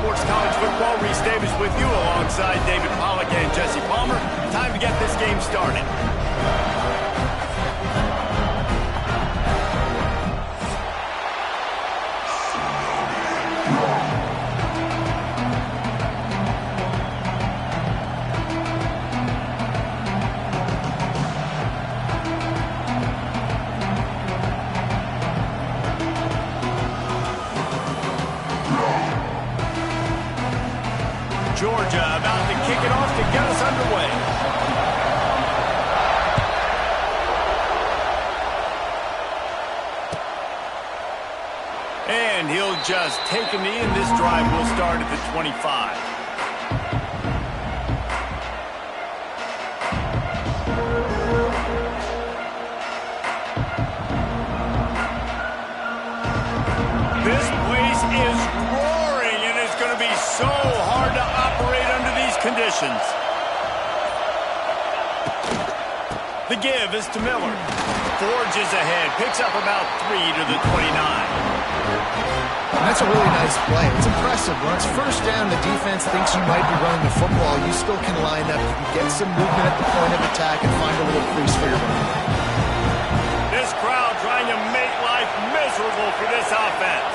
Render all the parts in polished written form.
Sports College Football. Reese Davis with you alongside David Pollack and Jesse Palmer. Time to get this game started. Georgia about to kick it off to get us underway. And he'll just take a knee, and this drive will start at the 25. This place is roaring, and it's going to be so hard to operate under these conditions. The give is to Miller. Forges ahead, picks up about 3 to the 29. And that's a really nice play. It's impressive. When it's first down, the defense thinks you might be running the football. You still can line up. You can get some movement at the point of attack and find a little crease for your run. This crowd trying to make life miserable for this offense.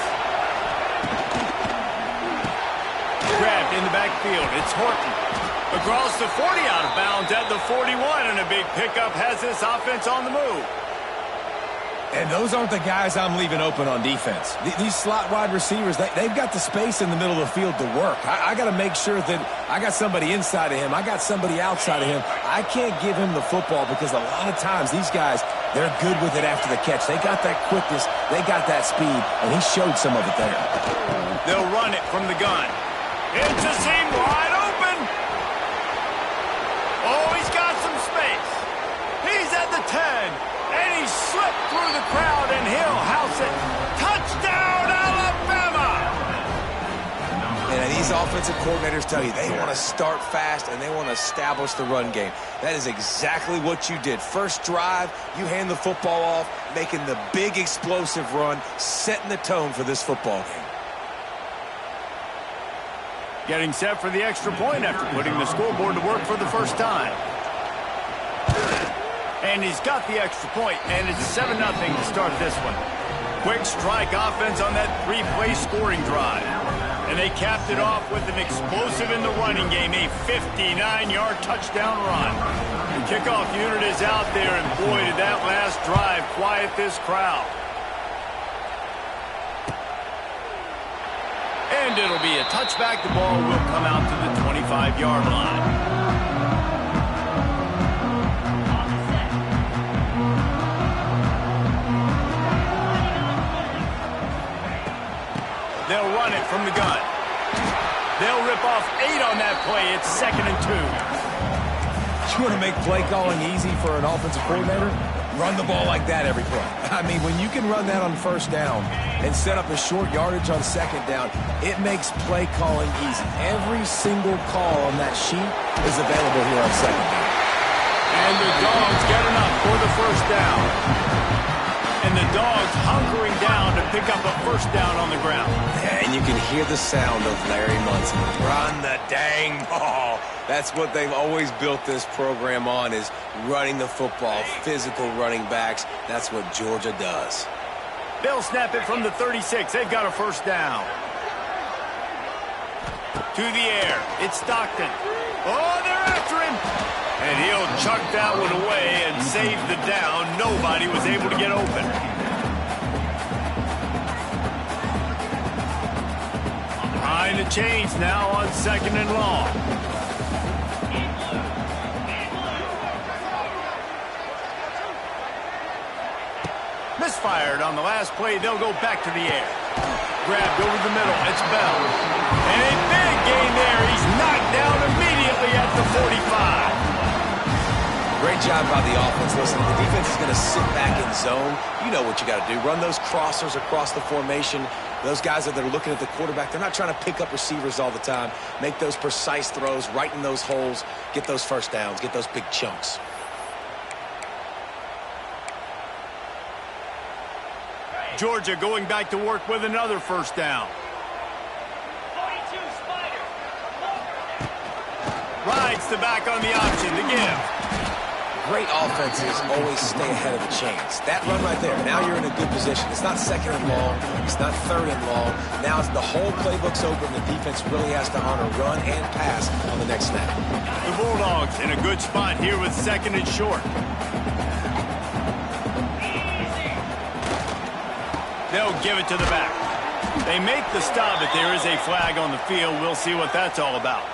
Grabbed in the backfield. It's Horton. Across the 40, out of bounds at the 41, and a big pickup has this offense on the move. And those aren't the guys I'm leaving open on defense. These slot wide receivers, they've got the space in the middle of the field to work. I got to make sure that I got somebody inside of him. I got somebody outside of him. I can't give him the football because a lot of times these guys, they're good with it after the catch. They got that quickness. They got that speed, and he showed some of it there. They'll run it from the gun. It's a seam wide open. Oh, he's got some space. He's at the 10. And he slipped through the crowd, and he'll house it. Touchdown, Alabama! And these offensive coordinators tell you they want to start fast and they want to establish the run game. That is exactly what you did. First drive, you hand the football off, making the big explosive run, setting the tone for this football game. Getting set for the extra point after putting the scoreboard to work for the first time. And he's got the extra point, and it's 7-0 to start this one. Quick strike offense on that 3-play scoring drive. And they capped it off with an explosive in the running game, a 59-yard touchdown run. The kickoff unit is out there, and boy, did that last drive quiet this crowd. And it'll be a touchback. The ball will come out to the 25-yard line. They'll run it from the gun. They'll rip off 8 on that play. It's 2nd and 2. You want to make play calling easy for an offensive coordinator? Run the ball like that every play. I mean, when you can run that on first down and set up a short yardage on second down, it makes play calling easy. Every single call on that sheet is available here on second down. And the Dogs get enough for the first down. And the Dogs hunkering down to pick up a first down on the ground. Yeah, and you can hear the sound of Larry Munson. Run the dang ball. That's what they've always built this program on, is running the football, physical running backs. That's what Georgia does. They'll snap it from the 36. They've got a first down. To the air. It's Stockton. Oh, they're after him. And he'll chuck that one away and save the down. Nobody was able to get open. Behind the chains now on 2nd and long. Misfired on the last play. They'll go back to the air. Grabbed over the middle. It's Bell. And a big gain there. He's knocked down immediately at the 45. Great job by the offense. Listen, the defense is going to sit back in zone. You know what you got to do. Run those crossers across the formation. Those guys that are looking at the quarterback, they're not trying to pick up receivers all the time. Make those precise throws, right in those holes, get those first downs, get those big chunks. Georgia going back to work with another first down. Rides the back on the option to give. Great offenses always stay ahead of the chains. That run right there, now you're in a good position. It's not second and long. It's not third and long. Now the whole playbook's open. The defense really has to honor run and pass on the next snap. The Bulldogs in a good spot here with second and short. They'll give it to the back. They make the stop, but there is a flag on the field. We'll see what that's all about.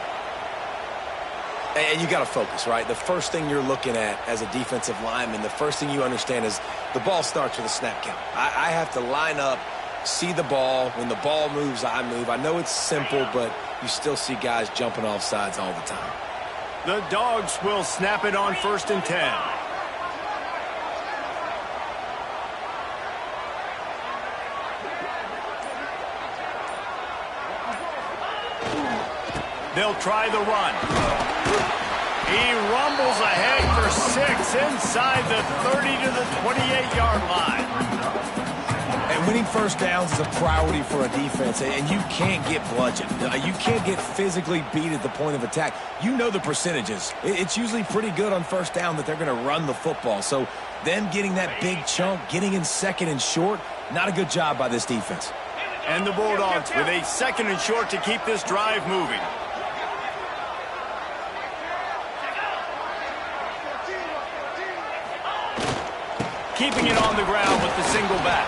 And you got to focus, right? The first thing you're looking at as a defensive lineman, the first thing you understand is the ball starts with a snap count. I have to line up, see the ball. When the ball moves, I move. I know it's simple, but you still see guys jumping off sides all the time. The Dogs will snap it on 1st and 10. They'll try the run. He rumbles ahead for 6 inside the 30 to the 28-yard line. And winning first downs is a priority for a defense, and you can't get bludgeoned. You can't get physically beat at the point of attack. You know the percentages. It's usually pretty good on first down that they're going to run the football. So them getting that big chunk, getting in second and short, not a good job by this defense. And the Bulldogs with a 2nd and short to keep this drive moving. Keeping it on the ground with the single back.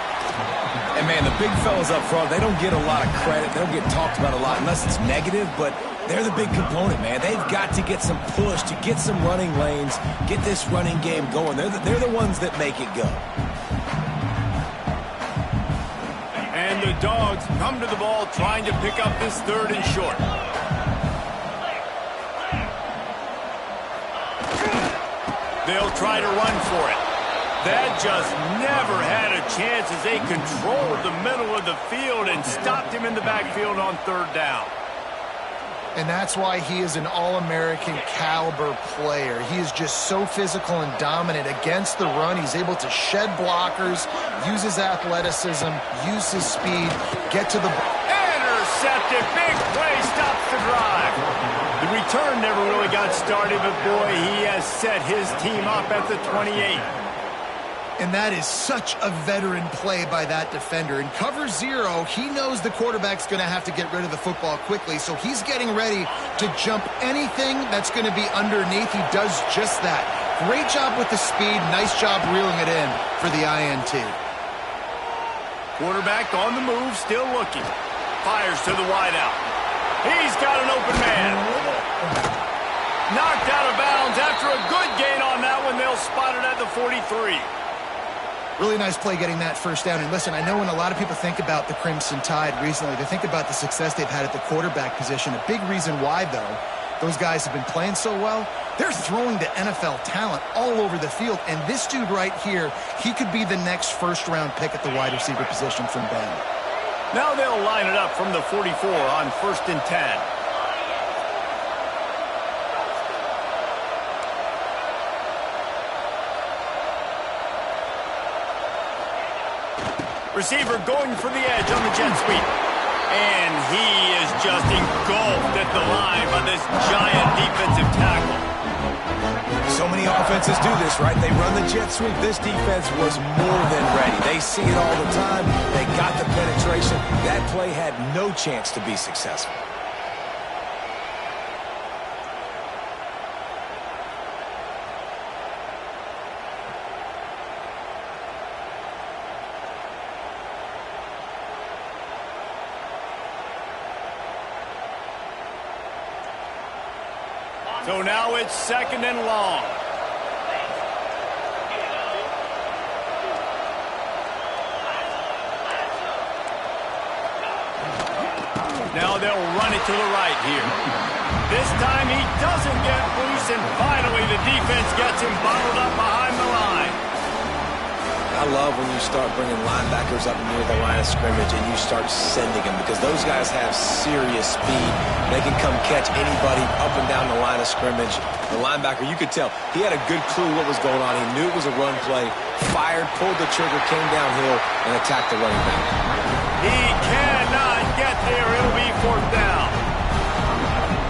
And, man, the big fellas up front, they don't get a lot of credit. They don't get talked about a lot unless it's negative, but they're the big component, man. They've got to get some push, to get some running lanes, get this running game going. They're the ones that make it go. And the Dogs come to the ball trying to pick up this 3rd and short. They'll try to run for it. That just never had a chance as they controlled the middle of the field and stopped him in the backfield on 3rd down. And that's why he is an All-American caliber player. He is just so physical and dominant against the run. He's able to shed blockers, use his athleticism, use his speed, get to the... Intercepted. Big play stops the drive. The return never really got started, but boy, he has set his team up at the 28. And that is such a veteran play by that defender. In cover 0, he knows the quarterback's going to have to get rid of the football quickly, so he's getting ready to jump anything that's going to be underneath. He does just that. Great job with the speed. Nice job reeling it in for the INT. Quarterback on the move, still looking. Fires to the wideout. He's got an open man. Knocked out of bounds after a good gain on that one. They'll spot it at the 43. Really nice play getting that first down. And listen, I know when a lot of people think about the Crimson Tide recently, they think about the success they've had at the quarterback position. A big reason why, though, those guys have been playing so well, they're throwing to NFL talent all over the field. And this dude right here, he could be the next first-round pick at the wide receiver position from Bend. Now they'll line it up from the 44 on 1st and 10. Receiver going for the edge on the jet sweep. And he is just engulfed at the line by this giant defensive tackle. So many offenses do this, right? They run the jet sweep. This defense was more than ready. They see it all the time. They got the penetration. That play had no chance to be successful. So now it's 2nd and long. Now they'll run it to the right here. This time he doesn't get loose, and finally the defense gets him bottled up behind the line. I love when you start bringing linebackers up near the line of scrimmage and you start sending them, because those guys have serious speed. They can come catch anybody up and down the line of scrimmage. The linebacker, you could tell, he had a good clue what was going on. He knew it was a run play, fired, pulled the trigger, came downhill, and attacked the running back. He cannot get there. It'll be 4th down.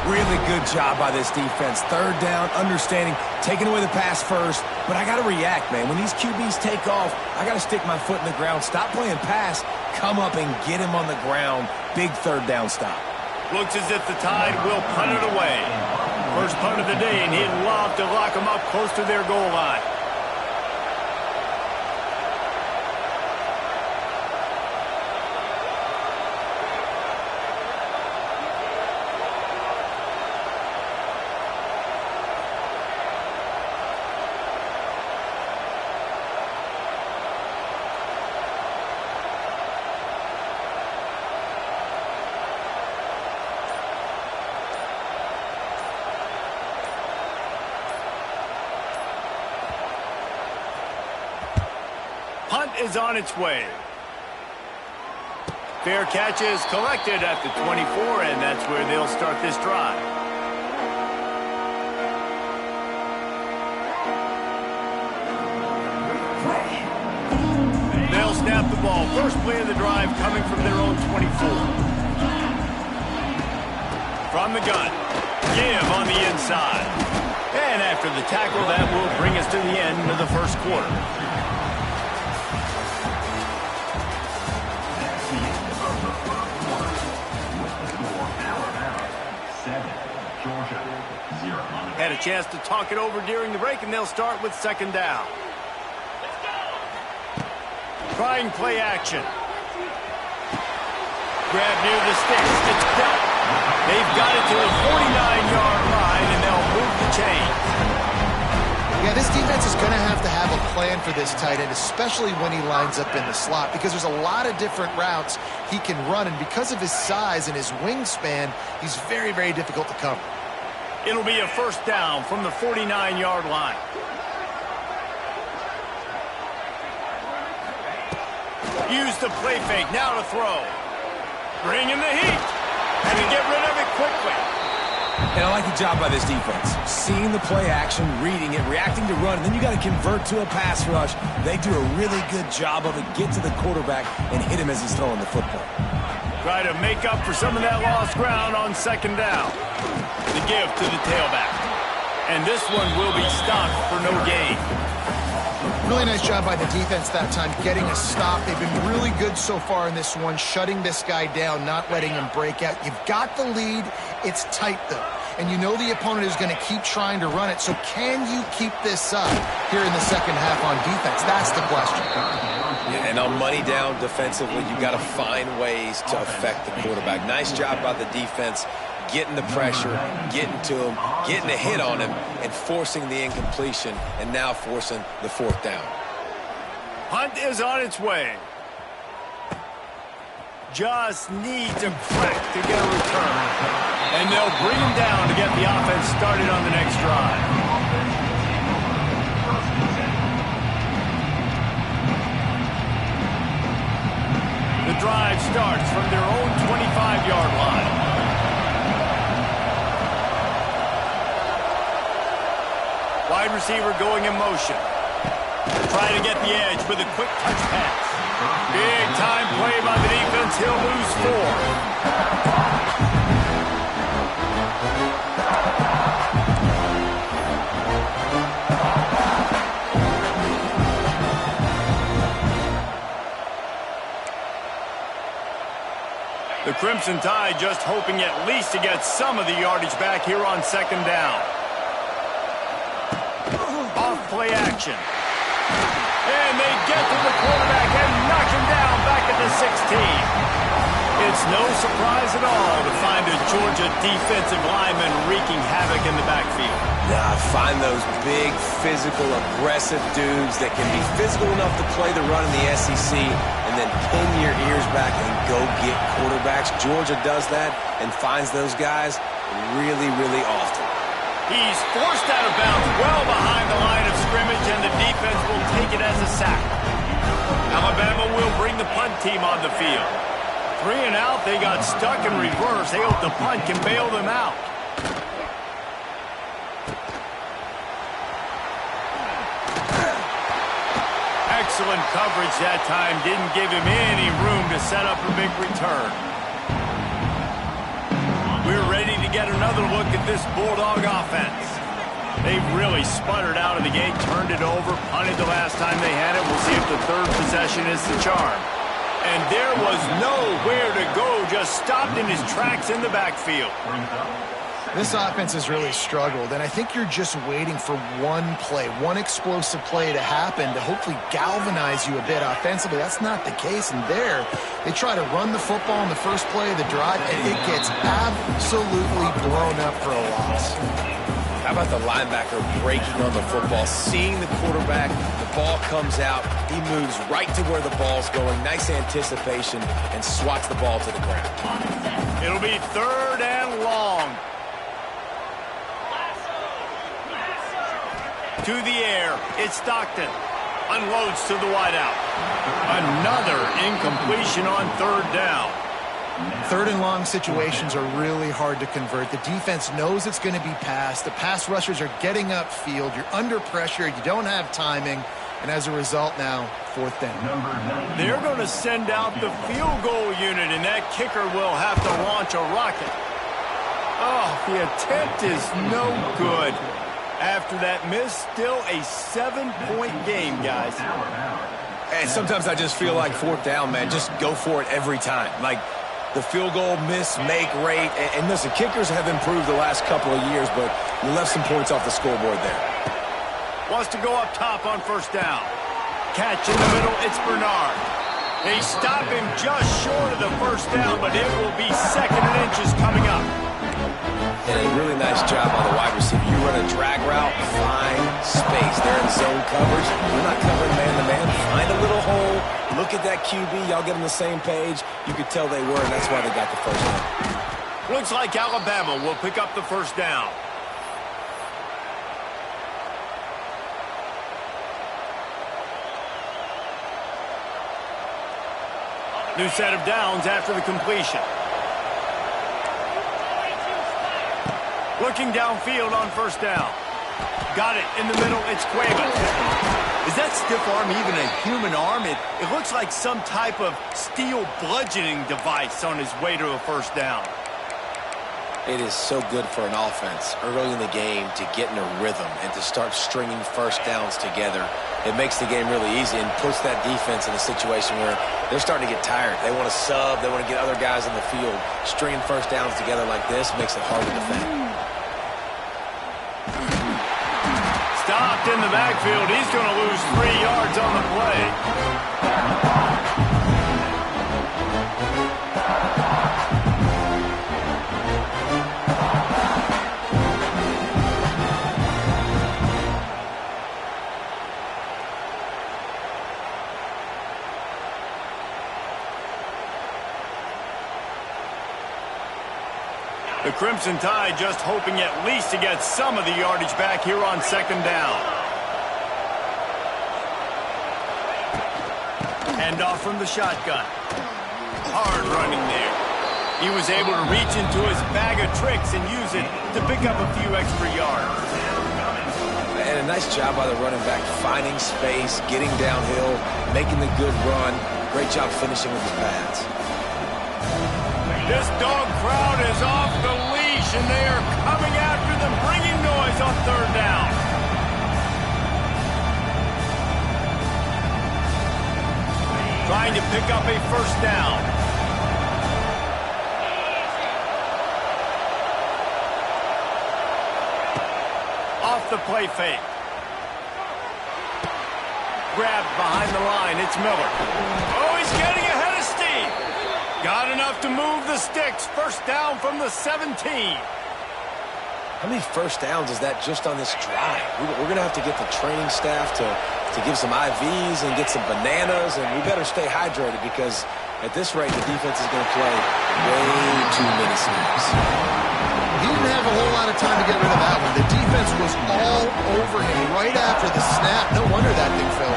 Really good job by this defense. Third down, understanding, taking away the pass first. But I got to react, man. When these QBs take off, I got to stick my foot in the ground. Stop playing pass. Come up and get him on the ground. Big third down stop. Looks as if the Tide will punt it away. First punt of the day, and he'd love to lock them up close to their goal line. Punt is on its way. Fair catch is collected at the 24, and that's where they'll start this drive. They'll snap the ball. First play of the drive coming from their own 24. From the gun. Give on the inside. And after the tackle, that will bring us to the end of the first quarter. Had a chance to talk it over during the break, and they'll start with second down. Trying play action. Grab near the sticks. It's dealt. They've got it to the 49-yard line, and they'll move the chain. Yeah, this defense is going to have a plan for this tight end, especially when he lines up in the slot, because there's a lot of different routes he can run, and because of his size and his wingspan, he's very, very difficult to cover. It'll be a first down from the 49-yard line. Use the play fake. Now to throw. Bring in the heat. And to get rid of it quickly. And I like the job by this defense. Seeing the play action, reading it, reacting to run, and then you got to convert to a pass rush. They do a really good job of it. Get to the quarterback and hit him as he's throwing the football. Try to make up for some of that lost ground on second down. The give to the tailback. And this one will be stopped for no gain. Really nice job by the defense that time, getting a stop. They've been really good so far in this one, shutting this guy down, not letting him break out. You've got the lead. It's tight, though. And you know the opponent is going to keep trying to run it. So can you keep this up here in the second half on defense? That's the question. Yeah, and on money down defensively, you've got to find ways to affect the quarterback. Nice job by the defense, getting the pressure, getting to him, getting a hit on him, and forcing the incompletion, and now forcing the fourth down. Punt is on its way. Just needs a crack to get a return. And they'll bring him down to get the offense started on the next drive. The drive starts from their own 25-yard line. Wide receiver going in motion. Trying to get the edge with a quick touch pass. Big time play by the defense. He'll lose 4. The Crimson Tide just hoping at least to get some of the yardage back here on second down. Off play action. And they get to the quarterback and knock him down back at the 16. It's no surprise at all to find a Georgia defensive lineman wreaking havoc in the backfield. Nah, find those big, physical, aggressive dudes that can be physical enough to play the run in the SEC and then pin your ears back and go get quarterbacks. Georgia does that and finds those guys really, really often. He's forced out of bounds well behind the line of scrimmage, and the defense will take it as a sack. Alabama will bring the punt team on the field. 3 and out, they got stuck in reverse. They hope the punt can bail them out. Excellent coverage that time. Didn't give him any room to set up a big return. We're ready to get another look at this Bulldog offense. They've really sputtered out of the gate, turned it over, punted the last time they had it. We'll see if the third possession is the charm. And there was nowhere to go, just stopped in his tracks in the backfield. This offense has really struggled, and I think you're just waiting for one play, one explosive play to happen to hopefully galvanize you a bit offensively. That's not the case, and there, they try to run the football in the first play of the drive, and it gets absolutely blown up for a loss. How about the linebacker breaking on the football, seeing the quarterback, the ball comes out, he moves right to where the ball's going, nice anticipation, and swats the ball to the ground. It'll be 3rd and long. To the air, it's Stockton. Unloads to the wideout. Another incompletion on 3rd down. 3rd and long situations are really hard to convert. The defense knows it's going to be passed. The pass rushers are getting upfield. You're under pressure. You don't have timing. And as a result now, 4th down. They're going to send out the field goal unit, and that kicker will have to launch a rocket. Oh, the attempt is no good. After that miss, still a 7-point game, guys. And sometimes I just feel like 4th down, man, just go for it every time. Like the field goal miss, make rate. And listen, kickers have improved the last couple of years, but you left some points off the scoreboard there. Wants to go up top on 1st down. Catch in the middle, it's Bernard. They stop him just short of the 1st down, but it will be 2nd and inches coming up. And a really nice job on the wide receiver. You run a drag route, find space. They're in zone coverage. You're not covering man-to-man. Find a little hole. Look at that QB. Y'all get on the same page. You could tell they were, and that's why they got the 1st down. Looks like Alabama will pick up the 1st down. New set of downs after the completion. Looking downfield on 1st down. Got it in the middle. It's Cuevas. Is that stiff arm even a human arm? It looks like some type of steel bludgeoning device on his way to a 1st down. It is so good for an offense early in the game to get in a rhythm and to start stringing 1st downs together. It makes the game really easy and puts that defense in a situation where they're starting to get tired. They want to sub. They want to get other guys in the field. Stringing 1st downs together like this makes it hard to defend. Stopped in the backfield. He's going to lose 3 yards on the play. The Crimson Tide just hoping at least to get some of the yardage back here on 2nd down. Handoff from the shotgun. Hard running there. He was able to reach into his bag of tricks and use it to pick up a few extra yards. And a nice job by the running back, finding space, getting downhill, making the good run. Great job finishing with his pads. This dog crowd is off the leash, and they are coming after them, bringing noise on 3rd down. Trying to pick up a 1st down. Off the play fake. Grabbed behind the line, it's Miller. Oh, he's getting ahead of steam. Got enough to move the sticks. 1st down from the 17. How many 1st downs is that just on this drive? We're going to have to get the training staff to give some IVs and get some bananas, and we better stay hydrated because at this rate, the defense is going to play way too many snaps. He didn't have a whole lot of time to get rid of that one. The defense was all over him right after the snap. No wonder that thing fell.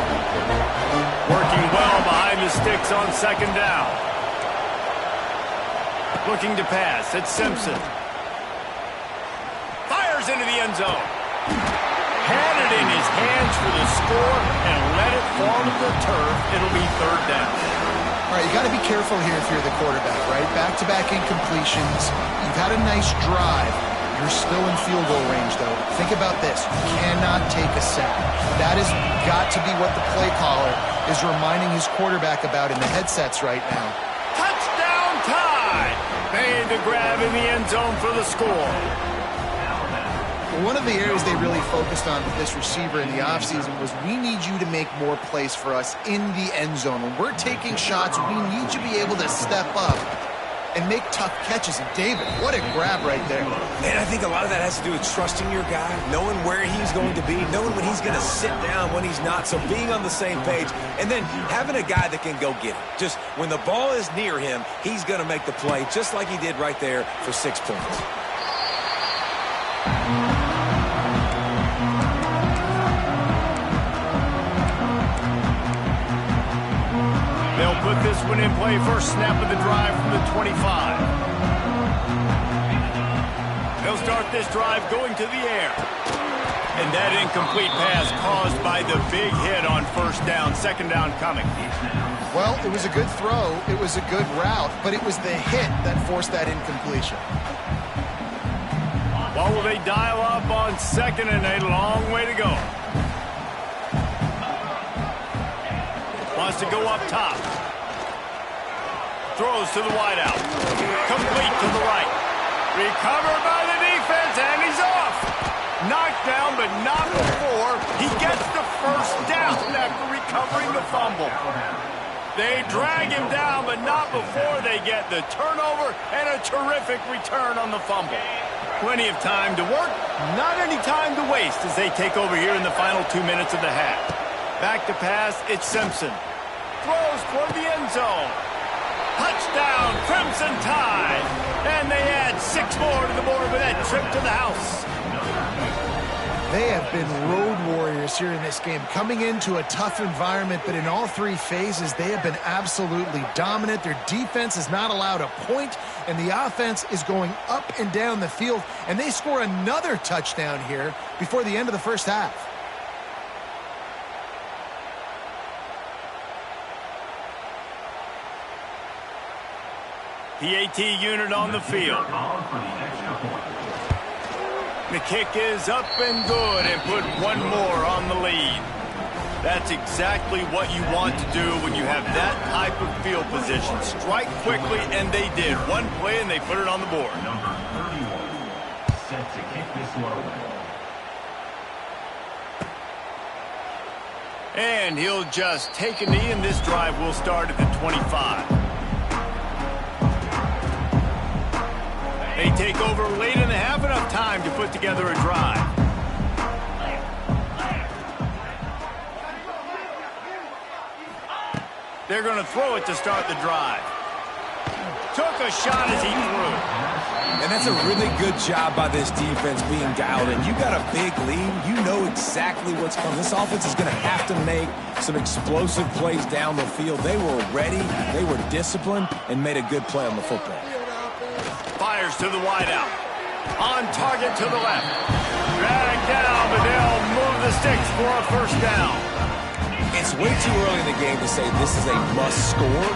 Working well behind the sticks on 2nd down. Looking to pass. It's Simpson. Fires into the end zone. Had it in his hands for the score and let it fall to the turf. It'll be 3rd down. All All right, you got to be careful here if you're the quarterback, right? Back-to-back incompletions. You've had a nice drive. You're still in field goal range, though. Think about this. You cannot take a sack. That has got to be what the play caller is reminding his quarterback about in the headsets right now. Touchdown tie! Made the grab in the end zone for the score. One of the areas they really focused on with this receiver in the offseason was we need you to make more plays for us in the end zone. When we're taking shots, we need you to be able to step up and make tough catches. And David, what a grab right there. And I think a lot of that has to do with trusting your guy, knowing where he's going to be, knowing when he's going to sit down, when he's not, so being on the same page, and then having a guy that can go get it. Just when the ball is near him, he's going to make the play, just like he did right there for 6 points. They'll put this one in play. First snap of the drive from the 25. They'll start this drive going to the air. And that incomplete pass caused by the big hit on first down. Second down coming. Well, it was a good throw. It was a good route, but it was the hit that forced that incompletion. Well, will they dial up on second and a long way to go? Wants to go up top. Throws to the wideout. Complete to the right. Recovered by the defense, and he's off. Knocked down, but not before he gets the first down after recovering the fumble. They drag him down, but not before they get the turnover and a terrific return on the fumble. Plenty of time to work, not any time to waste as they take over here in the final 2 minutes of the half. Back to pass, it's Simpson. Throws toward the end zone. Touchdown, Crimson Tide. And they add 6 more to the board with that trip to the house. They have been road warriors here in this game, coming into a tough environment, but in all 3 phases, they have been absolutely dominant. Their defense is not allowed a point, and the offense is going up and down the field, and they score another touchdown here before the end of the first half. PAT unit on the field. The kick is up and good and put 1 more on the lead. That's exactly what you want to do when you have that type of field position. Strike quickly, and they did. 1 play, and they put it on the board. Number 31, set to kick this one away. And he'll just take a knee, and this drive will start at the 25. They take over late in the half, enough time to put together a drive. They're going to throw it to start the drive. Took a shot as he threw. And that's a really good job by this defense being dialed in. You got a big lead. You know exactly what's coming. This offense is going to have to make some explosive plays down the field. They were ready, they were disciplined, and made a good play on the football. Fires to the wideout. On target to the left. Dragged down, but they'll move the sticks for a first down. It's way too early in the game to say this is a must score,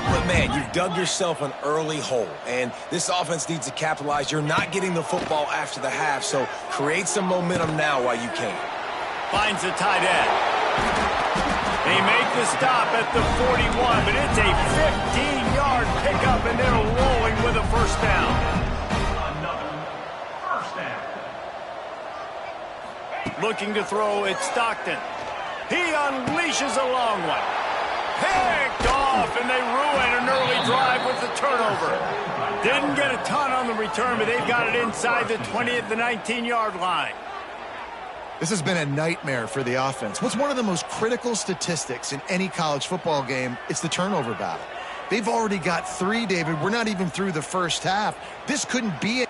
but man, you've dug yourself an early hole, and this offense needs to capitalize. You're not getting the football after the half, so create some momentum now while you can. Finds the tight end. They make the stop at the 41, but it's a 15-yard pickup, and they're rolling with a first down. Another first down. Looking to throw, it's Stockton. He unleashes a long one. Picked off, and they ruin an early drive with the turnover. Didn't get a ton on the return, but they've got it inside the 20 at the 19-yard line. This has been a nightmare for the offense. What's one of the most critical statistics in any college football game? It's the turnover battle. They've already got 3, David. We're not even through the first half. This couldn't be it.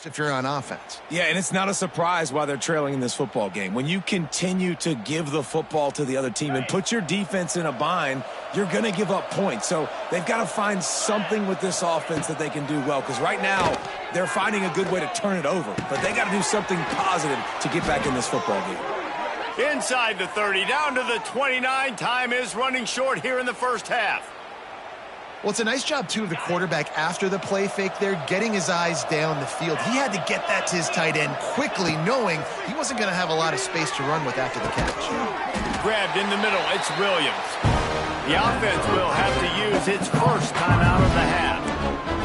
if you're on offense. Yeah, and it's not a surprise why they're trailing in this football game. When you continue to give the football to the other team and put your defense in a bind, you're going to give up points. So they've got to find something with this offense that they can do well, because right now they're finding a good way to turn it over. But they got to do something positive to get back in this football game. Inside the 30, down to the 29. Time is running short here in the first half. Well, it's a nice job, too, of the quarterback after the play fake there, getting his eyes down the field. He had to get that to his tight end quickly, knowing he wasn't going to have a lot of space to run with after the catch. Grabbed in the middle, it's Williams. The offense will have to use its first timeout of the half.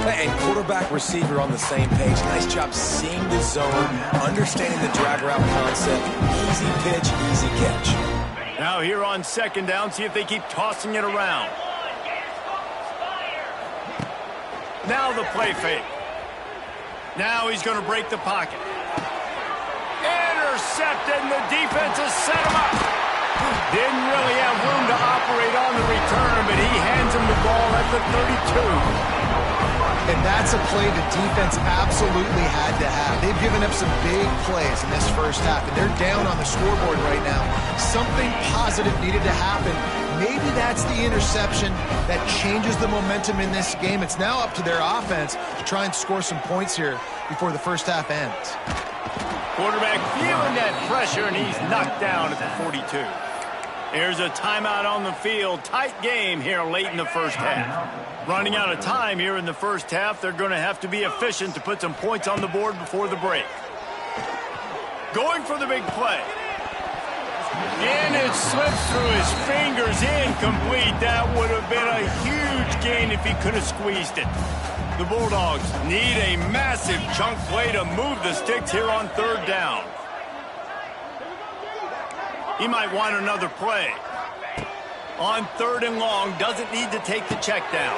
And quarterback, receiver on the same page. Nice job seeing the zone, understanding the drag route concept. Easy pitch, easy catch. Now here on second down, see if they keep tossing it around. Now the play fake. Now he's going to break the pocket. Intercepted, and the defense has set him up. Didn't really have room to operate on the return, but he hands him the ball at the 32. And that's a play the defense absolutely had to have. They've given up some big plays in this first half, and they're down on the scoreboard right now. Something positive needed to happen. Maybe that's the interception that changes the momentum in this game. It's now up to their offense to try and score some points here before the first half ends. Quarterback feeling that pressure, and he's knocked down at the 42. Here's a timeout on the field. Tight game here late in the first half. Running out of time here in the first half. They're going to have to be efficient to put some points on the board before the break. Going for the big play. And it slips through his fingers, incomplete. That would have been a huge gain if he could have squeezed it. The Bulldogs need a massive chunk play to move the sticks here on third down. He might want another play. On third and long, doesn't need to take the check down.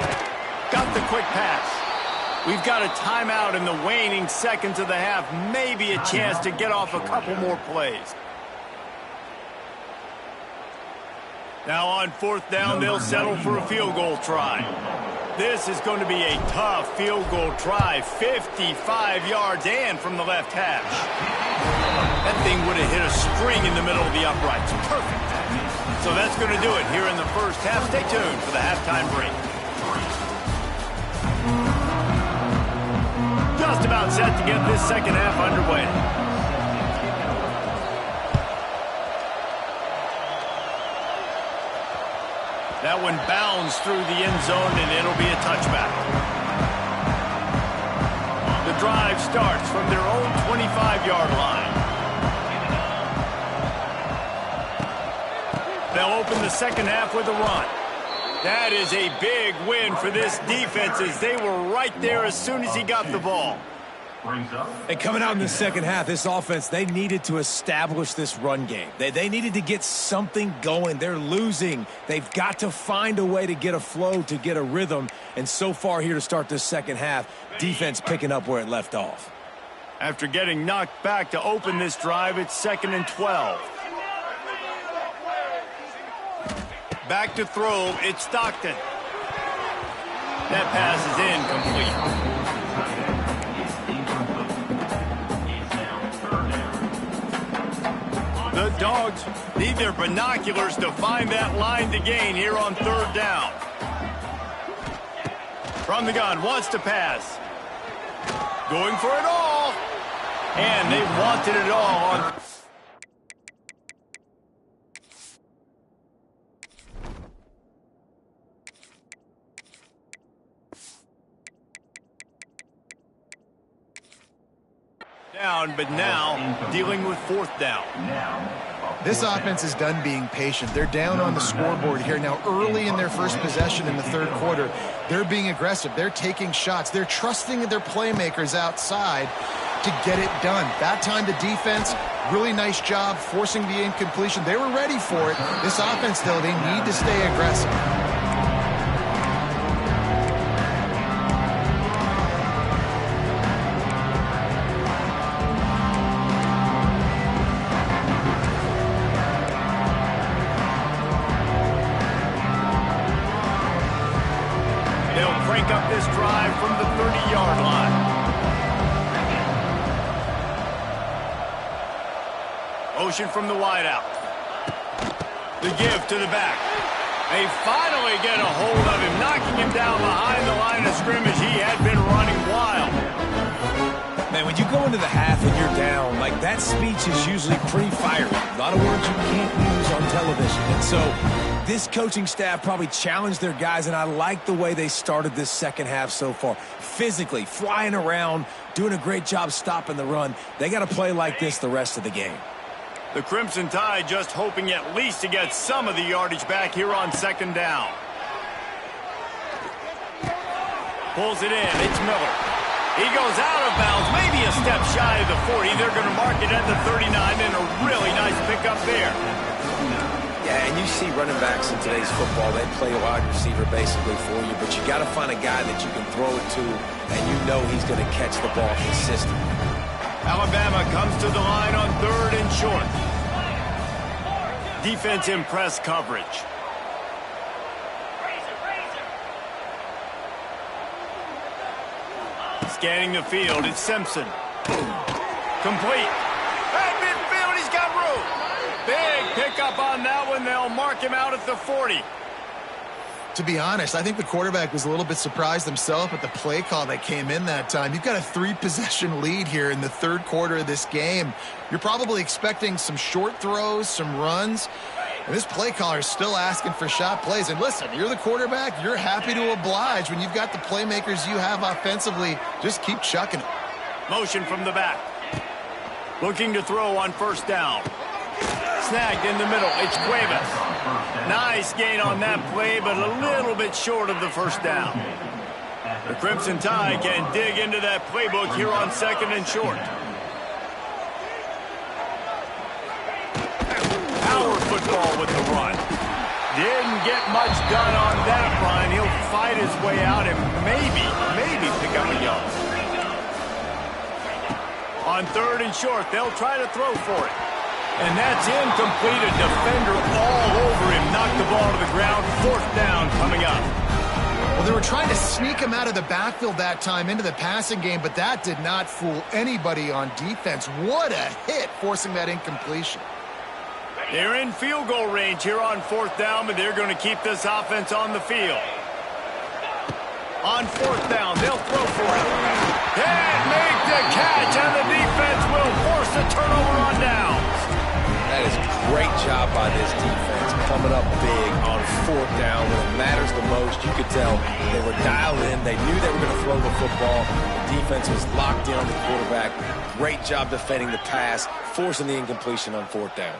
Got the quick pass. We've got a timeout in the waning seconds of the half. Maybe a chance to get off a couple more plays. Now on fourth down, they'll settle for a field goal try. This is going to be a tough field goal try. 55 yards and from the left hash. That thing would have hit a string in the middle of the uprights. Perfect. So that's going to do it here in the first half. Stay tuned for the halftime break. Just about set to get this second half underway. That one bounds through the end zone, and it'll be a touchback. The drive starts from their own 25-yard line. They'll open the second half with a run. That is a big win for this defense, as they were right there as soon as he got the ball. And coming out in the second half, this offense, they needed to establish this run game. They needed to get something going. They're losing. They've got to find a way to get a flow, to get a rhythm. And so far here to start this second half, defense picking up where it left off. After getting knocked back to open this drive, it's 2nd and 12. Back to throw, it's Stockton. That pass is incomplete. The Dogs need their binoculars to find that line to gain here on third down. From the gun, wants to pass. Going for it all. And they wanted it all on... down, but now dealing with fourth down. This offense is done being patient. They're down on the scoreboard here. Now, early in their first possession in the third quarter, they're being aggressive. They're taking shots. They're trusting their playmakers outside to get it done. That time the defense, really nice job forcing the incompletion. They were ready for it. This offense, though, they need to stay aggressive. Up this drive from the 30-yard line. Motion from the wideout. The give to the back. They finally get a hold of him, knocking him down behind the line of scrimmage. He had been running wild. Man, when you go into the half and you're down, like, that speech is usually pretty fiery. A lot of words you can't use on television. And so this coaching staff probably challenged their guys, and I like the way they started this second half so far. Physically, flying around, doing a great job stopping the run. They got to play like this the rest of the game. The Crimson Tide just hoping at least to get some of the yardage back here on second down. Pulls it in. It's Miller. He goes out of bounds, maybe a step shy of the 40. They're going to mark it at the 39, and a really nice pickup there. Yeah, and you see running backs in today's football, they play a wide receiver basically for you, but you got to find a guy that you can throw it to, and you know he's going to catch the ball consistently. Alabama comes to the line on 3rd and short. Defense in press coverage. Scanning the field, it's Simpson. Complete. At midfield, he's got room. Big pickup on that one. They'll mark him out at the 40. To be honest, I think the quarterback was a little bit surprised himself at the play call that came in that time. You've got a 3-possession lead here in the third quarter of this game. You're probably expecting some short throws, some runs. And this play caller is still asking for shot plays. And listen, you're the quarterback. You're happy to oblige when you've got the playmakers you have offensively. Just keep chucking it. Motion from the back. Looking to throw on 1st down. Snagged in the middle. It's Cuevas. Nice gain on that play, but a little bit short of the 1st down. The Crimson Tide can dig into that playbook here on 2nd and short. Power football with the run. Didn't get much done on that run. He'll fight his way out and maybe pick up a yard. On 3rd and short, they'll try to throw for it. And that's incomplete. A defender all over him. Knocked the ball to the ground. 4th down coming up. Well, they were trying to sneak him out of the backfield that time into the passing game, but that did not fool anybody on defense. What a hit, forcing that incompletion. They're in field goal range here on 4th down, but they're going to keep this offense on the field. On 4th down, they'll throw for it. Can't make the catch, and the defense will force a turnover on downs. That is a great job by this defense, coming up big on 4th down when it matters the most. You could tell they were dialed in. They knew they were going to throw the football. The defense was locked in on the quarterback. Great job defending the pass, forcing the incompletion on 4th down.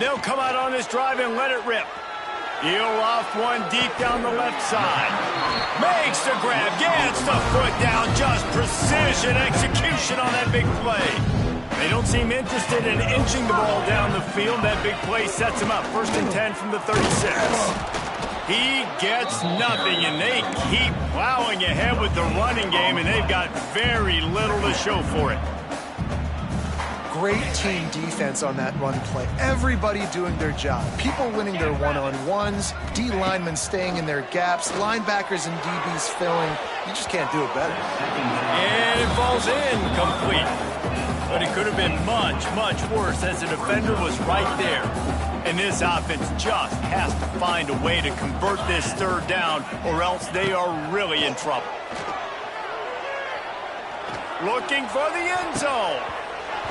They'll come out on this drive and let it rip. He'll loft one deep down the left side. Makes the grab, gets the foot down. Just precision execution on that big play. They don't seem interested in inching the ball down the field. That big play sets him up. 1st and 10 from the 36. He gets nothing, and they keep plowing ahead with the running game, and they've got very little to show for it. Great team defense on that run play. Everybody doing their job. People winning their one-on-ones, D linemen staying in their gaps, linebackers and DBs filling. You just can't do it better. And it falls incomplete. But it could have been much, much worse as the defender was right there. And this offense just has to find a way to convert this 3rd down, or else they are really in trouble. Looking for the end zone.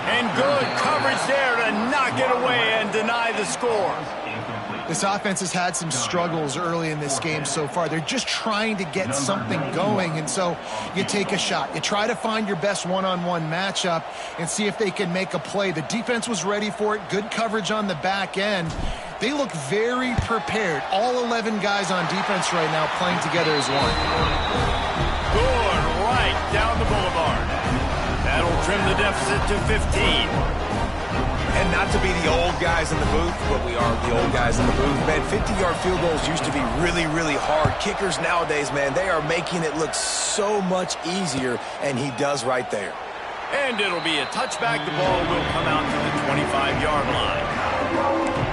And good coverage there to knock it away and deny the score. This offense has had some struggles early in this game so far. They're just trying to get something going, and so you take a shot. You try to find your best one-on-one matchup and see if they can make a play. The defense was ready for it. Good coverage on the back end. They look very prepared. All 11 guys on defense right now playing together as one. Good right down the boulevard. That'll trim the deficit to 15. And not to be the old guys in the booth, but we are the old guys in the booth. Man, 50-yard field goals used to be really, really hard. Kickers nowadays, man, they are making it look so much easier, and he does right there. And it'll be a touchback. The ball will come out to the 25-yard line.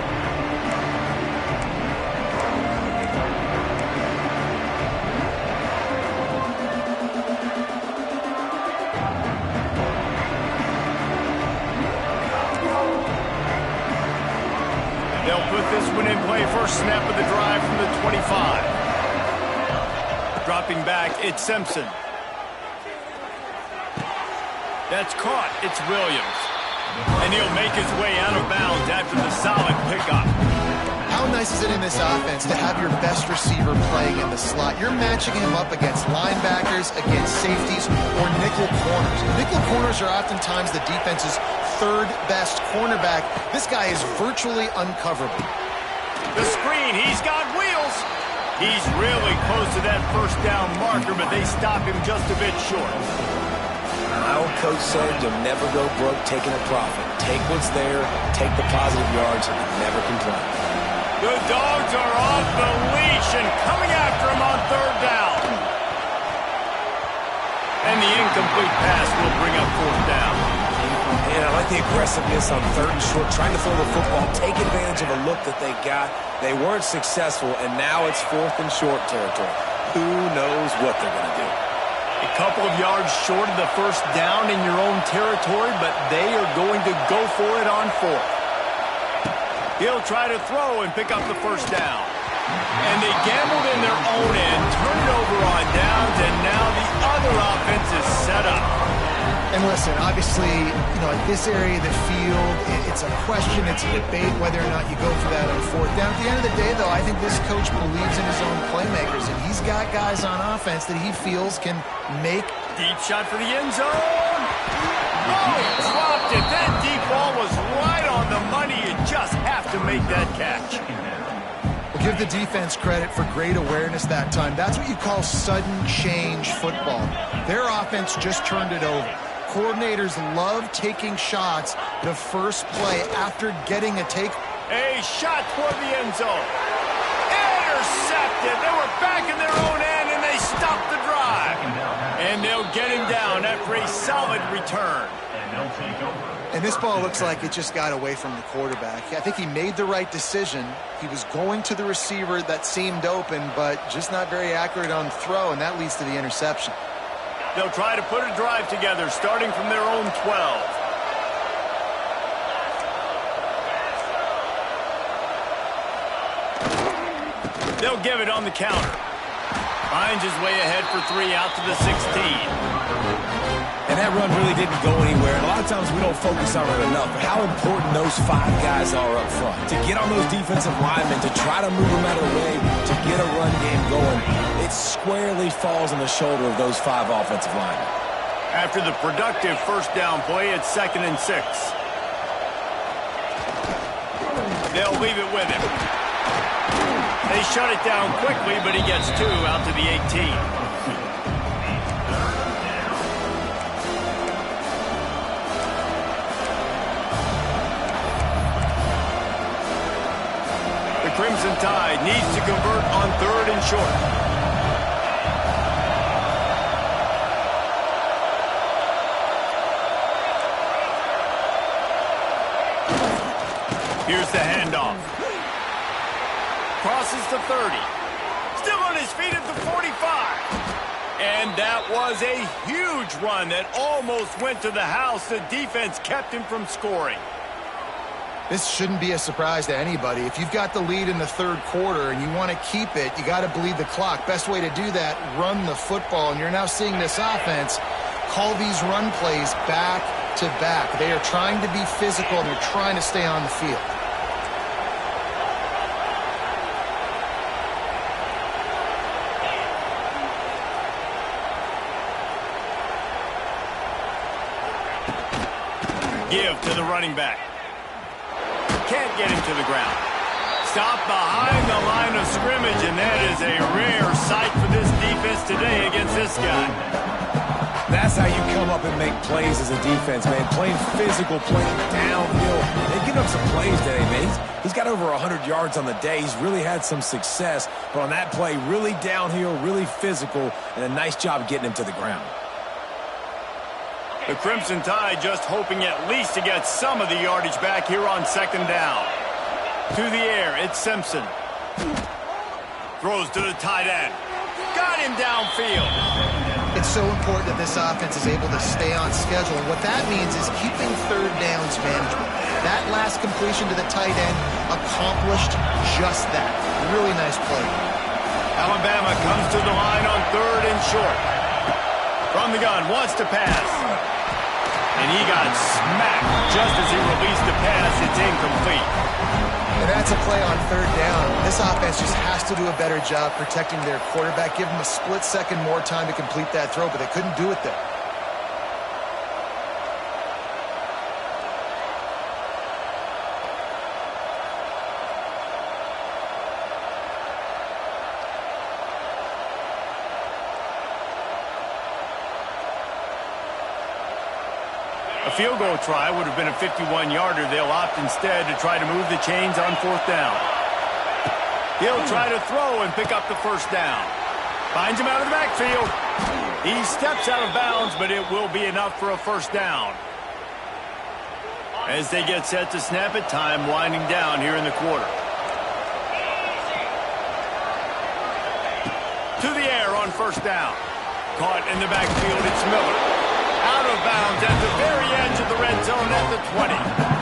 this one in play. First snap of the drive from the 25. Dropping back, it's Simpson. That's caught. It's Williams. And he'll make his way out of bounds after the solid pickup. How nice is it in this offense to have your best receiver playing in the slot? You're matching him up against linebackers, against safeties, or nickel corners. Nickel corners are oftentimes the defense's third best cornerback. This guy is virtually uncoverable. The screen, he's got wheels. He's really close to that first down marker, but they stop him just a bit short. My old coach said you'll never go broke taking a profit. Take what's there, take the positive yards, and never complain. The Dogs are off the leash and coming after him on third down. And the incomplete pass will bring up fourth down. And I like the aggressiveness on third and short, trying to throw the football, take advantage of a look that they got. They weren't successful, and now it's fourth and short territory. Who knows what they're going to do? A couple of yards short of the first down in your own territory, but they are going to go for it on fourth. He'll try to throw and pick up the first down. And they gambled in their own end, turn it over on downs, and now the other offense is set up. And listen, obviously, at this area of the field, it's a question, it's a debate whether or not you go for that on fourth down. At the end of the day, though, I think this coach believes in his own playmakers, and he's got guys on offense that he feels can make. Deep shot for the end zone. Oh, he dropped it. That deep ball was right on the money. You just have to make that catch. We'll give the defense credit for great awareness that time. That's what you call sudden change football. Their offense just turned it over. Coordinators love taking shots the first play after getting a take. A shot toward the end zone. Intercepted. They were back in their own end, and they stopped the drive. And they'll get him down after a solid return. And this ball looks like it just got away from the quarterback. I think he made the right decision. He was going to the receiver that seemed open, but just not very accurate on throw, and that leads to the interception. They'll try to put a drive together, starting from their own 12. They'll give it on the counter. Finds his way ahead for 3 out to the 16. And that run really didn't go anywhere. And a lot of times we don't focus on it enough, but how important those 5 guys are up front. To get on those defensive linemen, to try to move them out of the way, to get a run game going, it squarely falls on the shoulder of those 5 offensive linemen. After the productive first down play, it's 2nd and 6. They'll leave it with him. They shut it down quickly, but he gets 2 out to the 18. Crimson Tide needs to convert on 3rd and short. Here's the handoff. Crosses the 30. Still on his feet at the 45. And that was a huge run that almost went to the house. The defense kept him from scoring. This shouldn't be a surprise to anybody. If you've got the lead in the 3rd quarter and you want to keep it, you got to bleed the clock. Best way to do that, run the football. And you're now seeing this offense call these run plays back to back. They are trying to be physical, and they're trying to stay on the field. Give to the running back. Can't get him to the ground. Stopped behind the line of scrimmage, and that is a rare sight for this defense today against this guy. That's how you come up and make plays as a defense, man. Playing physical, playing downhill. They've given up some plays today, man. He's got over 100 yards on the day. He's really had some success. But on that play, really downhill, really physical, and a nice job getting him to the ground. The Crimson Tide just hoping at least to get some of the yardage back here on 2nd down. To the air, it's Simpson. Throws to the tight end. Got him downfield. It's so important that this offense is able to stay on schedule. And what that means is keeping third downs manageable. That last completion to the tight end accomplished just that. Really nice play. Alabama comes to the line on 3rd and short. From the gun, wants to pass. And he got smacked just as he released the pass. It's incomplete. And that's a play on 3rd down. This offense just has to do a better job protecting their quarterback. Give them a split second more time to complete that throw, but they couldn't do it there. A field goal try would have been a 51-yarder. They'll opt instead to try to move the chains on 4th down. He'll try to throw and pick up the 1st down. Finds him out of the backfield. He steps out of bounds, but it will be enough for a 1st down. As they get set to snap it, time winding down here in the quarter. To the air on 1st down. Caught in the backfield, it's Miller. Out of bounds at the very edge of the red zone at the 20.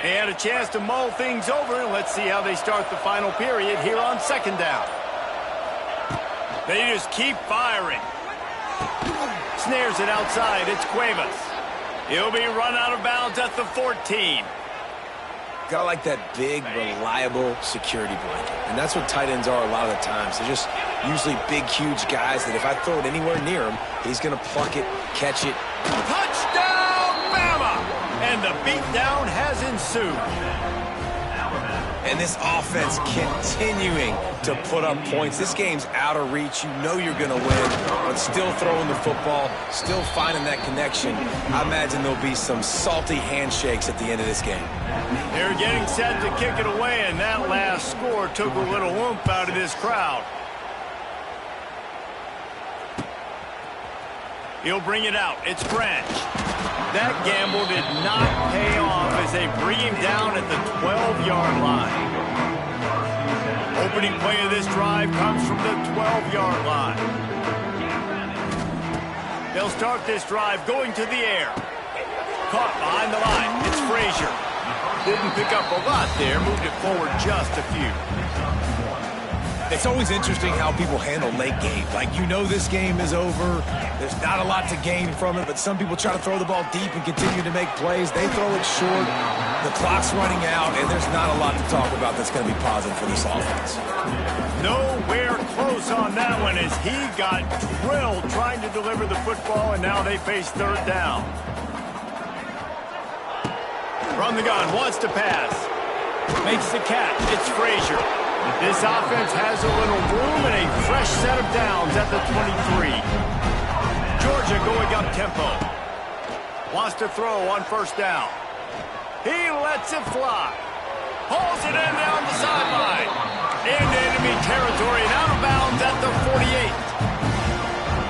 They had a chance to mull things over. Let's see how they start the final period here on 2nd down. They just keep firing. Snares it outside. It's Cuevas. He'll be run out of bounds at the 14. Got like that big, reliable security blanket. And that's what tight ends are a lot of the times. They're just usually big, huge guys that if I throw it anywhere near him, he's going to pluck it, catch it. Touchdown, Bama! And the beatdown has ensued. And this offense continuing to put up points. This game's out of reach. You know you're going to win, but still throwing the football, still finding that connection. I imagine there'll be some salty handshakes at the end of this game. They're getting set to kick it away, and that last score took a little oomph out of this crowd. He'll bring it out. It's Branch. That gamble did not pay off as they bring him down at the 12-yard line. Opening play of this drive comes from the 12-yard line. They'll start this drive going to the air. Caught behind the line. It's Frazier. Didn't pick up a lot there. Moved it forward just a few. It's always interesting how people handle late game. Like, you know this game is over. There's not a lot to gain from it, but some people try to throw the ball deep and continue to make plays. They throw it short. The clock's running out, and there's not a lot to talk about that's going to be positive for this offense. Nowhere close on that one as he got drilled trying to deliver the football, and now they face 3rd down. From the gun, wants to pass. Makes the catch. It's Frazier. This offense has a little room and a fresh set of downs at the 23. Georgia going up tempo. Wants to throw on 1st down. He lets it fly. Hauls it in down the sideline. Into enemy territory and out of bounds at the 48.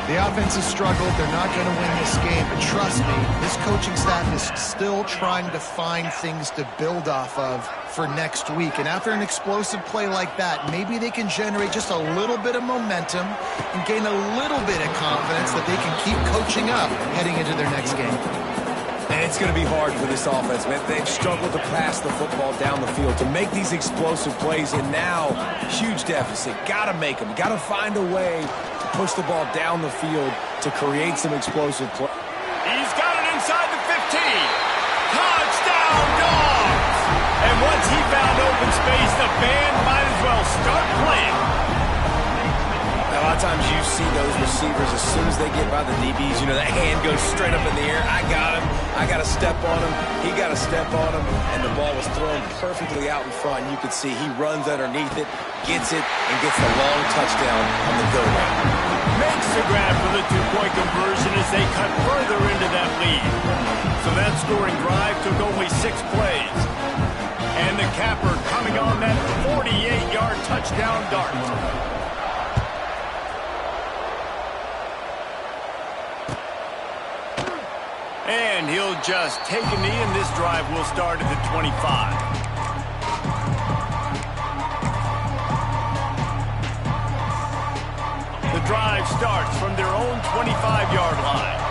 The offense has struggled. They're not going to win this game. But trust me, this coaching staff is still trying to find things to build off of for next week. And after an explosive play like that, maybe they can generate just a little bit of momentum and gain a little bit of confidence that they can keep coaching up heading into their next game. And it's going to be hard for this offense, man. They've struggled to pass the football down the field, to make these explosive plays, and now, huge deficit. Got to make them. Got to find a way to push the ball down the field to create some explosive plays. He's got it inside the 15. Touchdown, Dogs! And once he found open space, the band might as well start playing. A lot of times you see those receivers, as soon as they get by the DBs, you know, that hand goes straight up in the air. I got him. I got to step on him. He got to step on him. And the ball was thrown perfectly out in front. And you can see he runs underneath it, gets it, and gets the long touchdown on the go route. Makes the grab for the two-point conversion as they cut further into that lead. So that scoring drive took only 6 plays. And the capper coming on that 48-yard touchdown dart. And he'll just take a knee, and this drive will start at the 25. The drive starts from their own 25-yard line.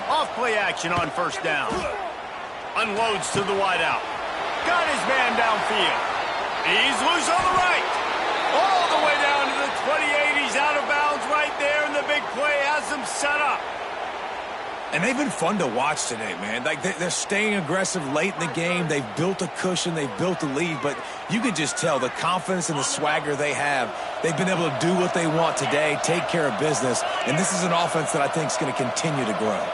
Off-play action on first down. Unloads to the wideout. Got his man downfield. He's loose on the right. All the way down to the 28. He's out of bounds right there, and the big play has him set up. And they've been fun to watch today, man. Like, they're staying aggressive late in the game. They've built a cushion. They've built a lead. But you can just tell the confidence and the swagger they have. They've been able to do what they want today, take care of business. And this is an offense that I think is going to continue to grow.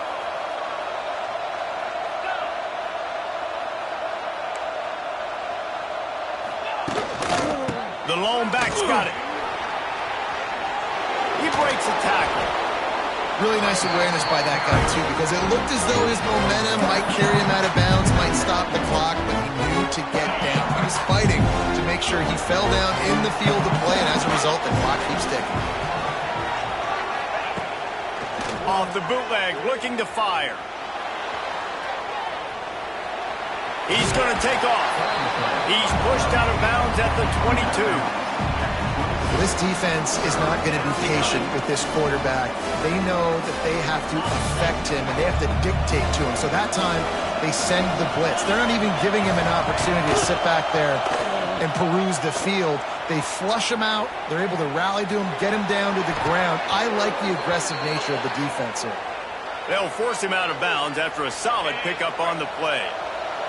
The lone back's got it. He breaks a tackle. Really nice awareness by that guy, too, because it looked as though his momentum might carry him out of bounds, might stop the clock, but he knew to get down. He was fighting to make sure he fell down in the field of play, and as a result, the clock keeps ticking. Off the bootleg, looking to fire. He's going to take off. He's pushed out of bounds at the 22. This defense is not going to be patient with this quarterback. They know that they have to affect him, and they have to dictate to him. So that time, they send the blitz. They're not even giving him an opportunity to sit back there and peruse the field. They flush him out. They're able to rally to him, get him down to the ground. I like the aggressive nature of the defense here. They'll force him out of bounds after a solid pickup on the play.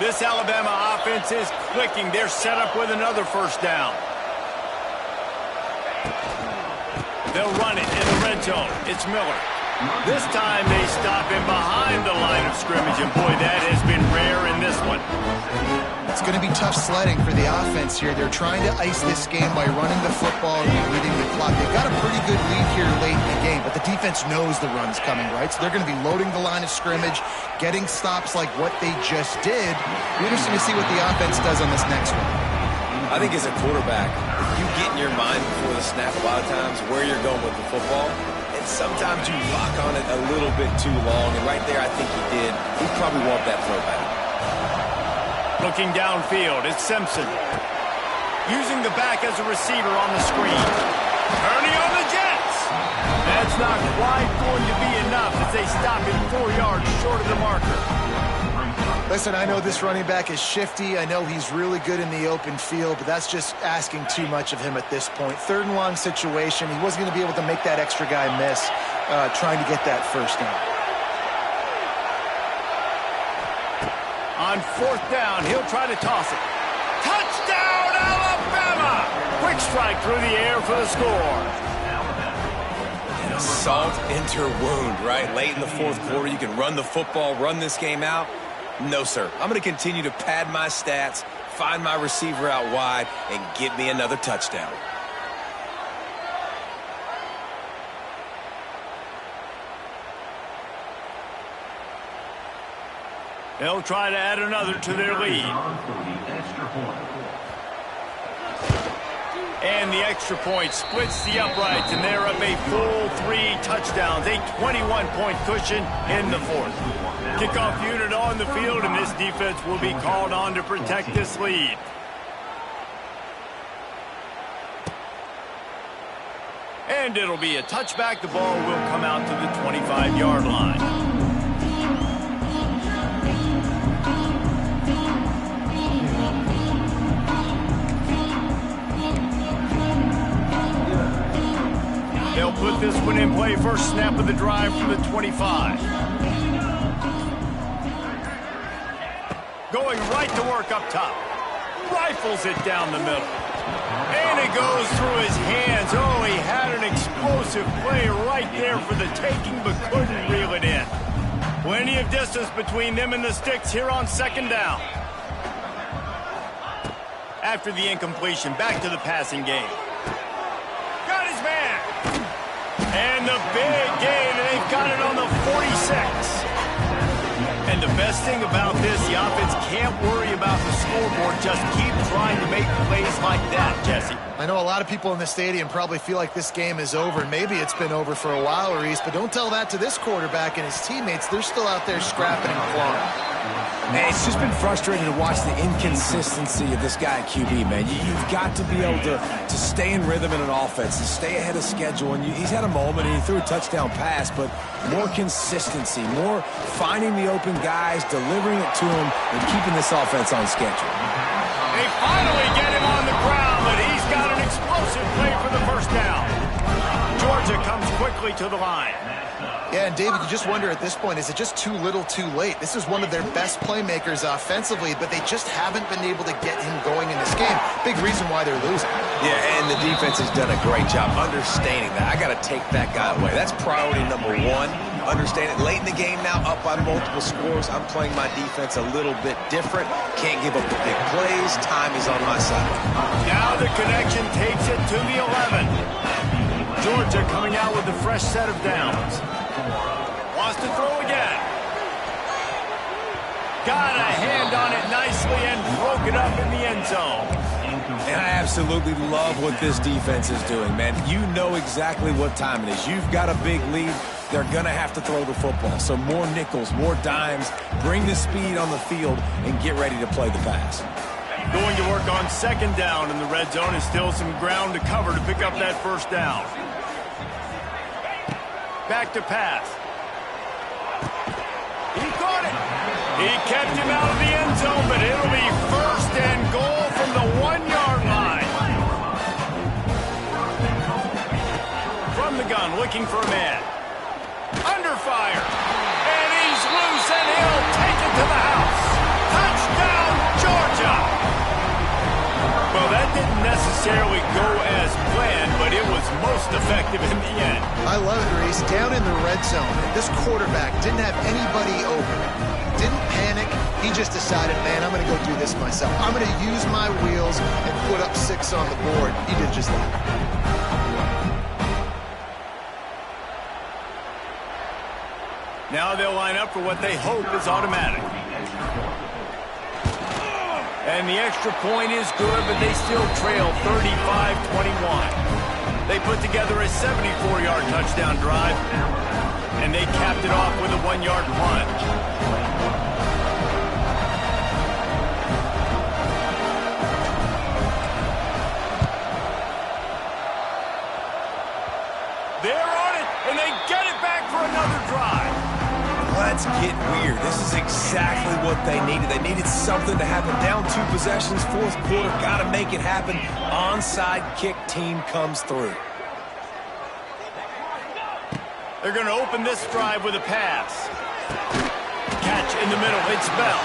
This Alabama offense is clicking. They're set up with another first down. They'll run it in the red zone. It's Miller. This time they stop him behind the line of scrimmage, and boy, that has been rare in this one. It's going to be tough sledding for the offense here. They're trying to ice this game by running the football and leading the clock. They've got a pretty good lead here late in the game, but the defense knows the run's coming, right? So they're going to be loading the line of scrimmage, getting stops like what they just did. It'll be interesting to see what the offense does on this next one. I think as a quarterback, you get in your mind before the snap a lot of times where you're going with the football. And sometimes you lock on it a little bit too long. And right there, I think he did. He probably want that throwback. Looking downfield, it's Simpson. Using the back as a receiver on the screen. Turning on the Jets. That's not quite going to be enough as they stop him 4 yards short of the marker. Listen, I know this running back is shifty. I know he's really good in the open field, but that's just asking too much of him at this point. 3rd and long situation. He wasn't going to be able to make that extra guy miss trying to get that first down. On 4th down, he'll try to toss it. Touchdown, Alabama! Quick strike through the air for the score. And a salt into wound, right? Late in the 4th quarter, you can run the football, run this game out. No, sir. I'm going to continue to pad my stats, find my receiver out wide, and get me another touchdown. They'll try to add another to their lead. And the extra point splits the uprights, and they're up a full 3 touchdowns, a 21-point cushion in the 4th. Kickoff unit on the field, and this defense will be called on to protect this lead. And it'll be a touchback. The ball will come out to the 25-yard line. They'll put this one in play. First snap of the drive from the 25. Going going right to work up top. Rifles it down the middle. And it goes through his hands. Oh, he had an explosive play right there for the taking, but couldn't reel it in. Plenty of distance between them and the sticks here on second down. After the incompletion, back to the passing game. Got his man. And the big gain, and they've got it on the 46. And the best thing about this, the offense can't worry about the scoreboard. Just keep trying to make plays like that, Jesse. I know a lot of people in the stadium probably feel like this game is over. Maybe it's been over for a while, Reese, but don't tell that to this quarterback and his teammates. They're still out there scrapping and clawing. Man, it's just been frustrating to watch the inconsistency of this guy at QB, man. You've got to be able to stay in rhythm in an offense and stay ahead of schedule. And he's had a moment, and he threw a touchdown pass, but more consistency, more finding the open guys, delivering it to him, and keeping this offense on schedule. They finally get him on the ground, but he's got an explosive play for the first down. Georgia comes quickly to the line. Yeah, and David, you just wonder at this point, is it just too little too late? This is one of their best playmakers offensively, but they just haven't been able to get him going in this game. Big reason why they're losing. Yeah, and the defense has done a great job understanding that. I got to take that guy away. That's priority number one. Understand it late in the game now, up by multiple scores. I'm playing my defense a little bit different. Can't give up the big plays. Time is on my side. Now the connection takes it to the 11. Georgia coming out with a fresh set of downs. Wants to throw again. Got a hand on it nicely and broke it up in the end zone. And I absolutely love what this defense is doing, man. You know exactly what time it is. You've got a big lead. They're going to have to throw the football. So more nickels, more dimes, bring the speed on the field, and get ready to play the pass. Going to work on second down in the red zone is still some ground to cover to pick up that first down. Back to pass. He caught it. He kept him out of the end zone, but it'll be first and goal from the 1-yard line. From the gun, looking for a man. Under fire. And he's loose, and he'll take it to the house. Touchdown, Georgia. Well, that didn't necessarily go as planned, but it was most effective in the end. I love it, Reese. Down in the red zone, this quarterback didn't have anybody open. Didn't panic. He just decided, man, I'm going to go do this myself. I'm going to use my wheels and put up 6 on the board. He did just that. Now they'll line up for what they hope is automatic. And the extra point is good, but they still trail 35-21. They put together a 74-yard touchdown drive, and they capped it off with a 1-yard plunge. They're on it, and they get it back for another drive. Let's get weird. This is exactly what they needed. They needed something to happen. Down 2 possessions, fourth quarter, got to make it happen. Onside kick team comes through. They're going to open this drive with a pass. Catch in the middle, it's Bell.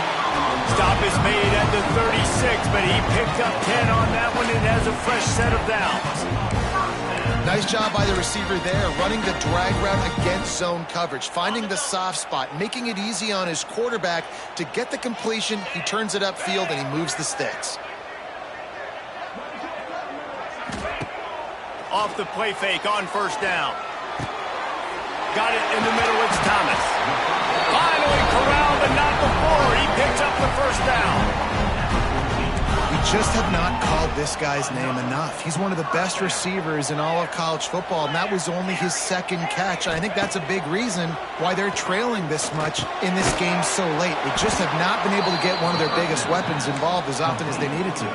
Stop is made at the 36, but he picked up 10 on that one and has a fresh set of downs. Nice job by the receiver there, running the drag route against zone coverage, finding the soft spot, making it easy on his quarterback to get the completion. He turns it upfield, and he moves the sticks. Off the play fake on first down. Got it in the middle, it's Thomas. Finally corralled, but not before. He picks up the first down. We just have not called this guy's name enough. He's one of the best receivers in all of college football, and that was only his second catch. I think that's a big reason why they're trailing this much in this game so late. They just have not been able to get one of their biggest weapons involved as often as they needed to.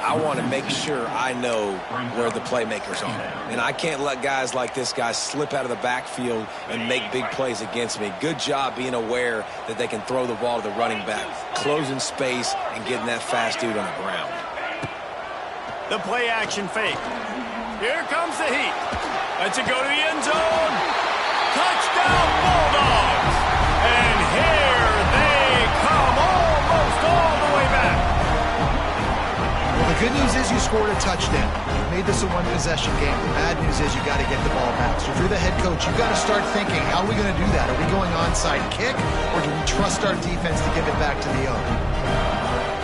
I want to make sure I know where the playmakers are. And I can't let guys like this guy slip out of the backfield and make big plays against me. Good job being aware that they can throw the ball to the running back, closing space, and getting that fast dude on the ground. The play action fake. Here comes the heat. Let's it go to the end zone. Touchdown, Bulldogs. And here they come, almost good news is you scored a touchdown. You made this a one-possession game. The bad news is you got to get the ball back. So if you're the head coach, you got to start thinking, how are we going to do that? Are we going onside kick, or do we trust our defense to give it back to the owner?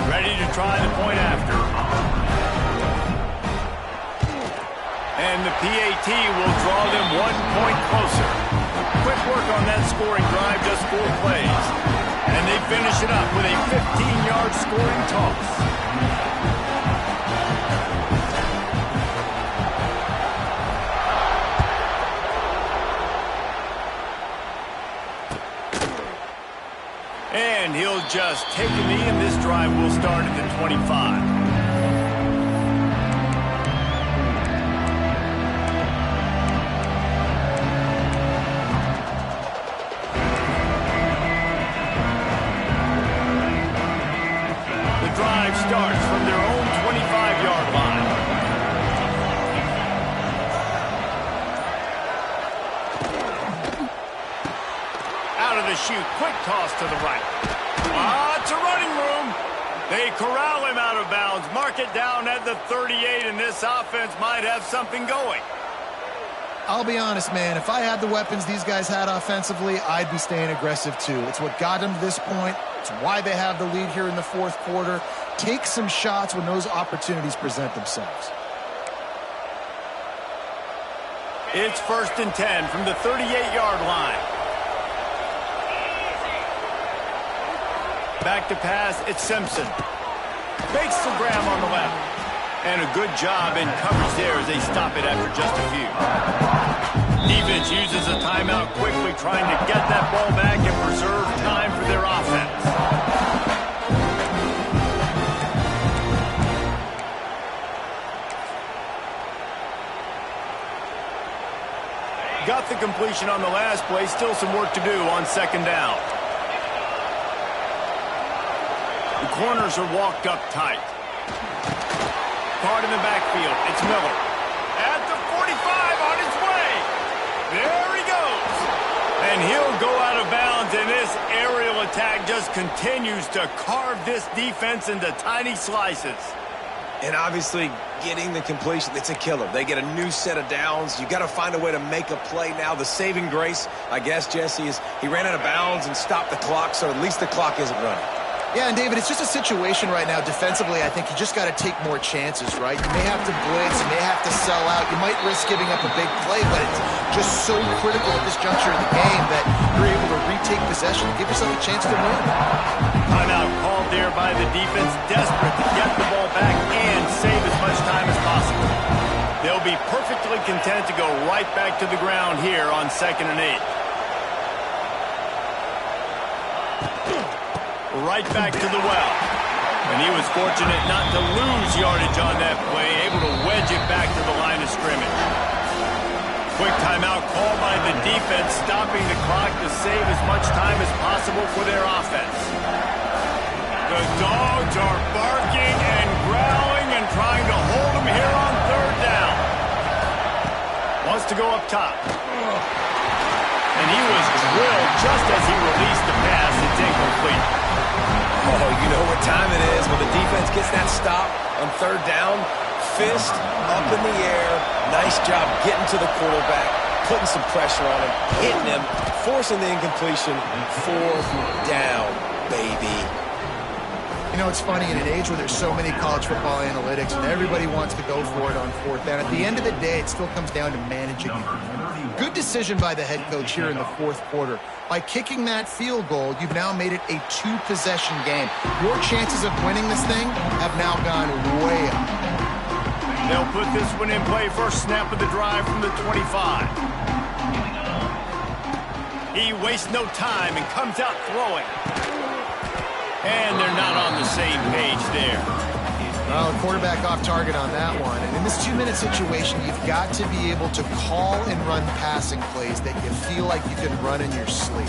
Ready to try the point after. And the PAT will draw them 1 point closer. Quick work on that scoring drive, just 4 plays. And they finish it up with a 15-yard scoring toss. And he'll just take a knee, and this drive will start at the 25. Starts from their own 25-yard line. Out of the chute, quick toss to the right. It's a running room. They corral him out of bounds, mark it down at the 38, and this offense might have something going. I'll be honest, man. If I had the weapons these guys had offensively, I'd be staying aggressive too. It's what got them to this point. It's why they have the lead here in the fourth quarter. Take some shots when those opportunities present themselves. It's 1st and 10 from the 38-yard line. Back to pass, it's Simpson. Fakes the Graham on the left. And a good job in coverage there as they stop it after just a few. Defense uses a timeout quickly, trying to get that ball back and preserve time for their offense. Got the completion on the last play. Still some work to do on 2nd down. The corners are walked up tight. Caught in the backfield. It's Miller. At the 45 on his way. There he goes. And he'll go out of bounds, and this aerial attack just continues to carve this defense into tiny slices. And obviously, getting the completion, it's a killer. They get a new set of downs. You got to find a way to make a play now. The saving grace, I guess, Jesse, is he ran out of bounds and stopped the clock, so at least the clock isn't running. Yeah, and David, it's just a situation right now defensively. I think you just got to take more chances, right? You may have to blitz, you may have to sell out, you might risk giving up a big play, but it's just so critical at this juncture of the game that you're able to retake possession and give yourself a chance to win. Timeout called there by the defense, desperate to get the ball back and save as much time as possible. They'll be perfectly content to go right back to the ground here on 2nd and 8. Right back to the well. And he was fortunate not to lose yardage on that play, able to wedge it back to the line of scrimmage. Quick timeout called by the defense, stopping the clock to save as much time as possible for their offense. The dogs are barking and growling and trying to hold them here on 3rd down. Wants to go up top. And he was drilled just as he released the pass. It's incomplete. Oh, you know what time it is when the defense gets that stop on 3rd down. Fist up in the air. Nice job getting to the quarterback, putting some pressure on him, hitting him, forcing the incompletion. 4th down, baby. You know, it's funny, in an age where there's so many college football analytics and everybody wants to go for it on 4th down, at the end of the day, it still comes down to managing it. Good decision by the head coach here in the 4th quarter. By kicking that field goal, you've now made it a 2-possession game. Your chances of winning this thing have now gone way up. They'll put this one in play. First snap of the drive from the 25. He wastes no time and comes out throwing. And they're not on the same page there. Well, the quarterback off target on that one. And in this 2-minute situation, you've got to be able to call and run passing plays that you feel like you can run in your sleep.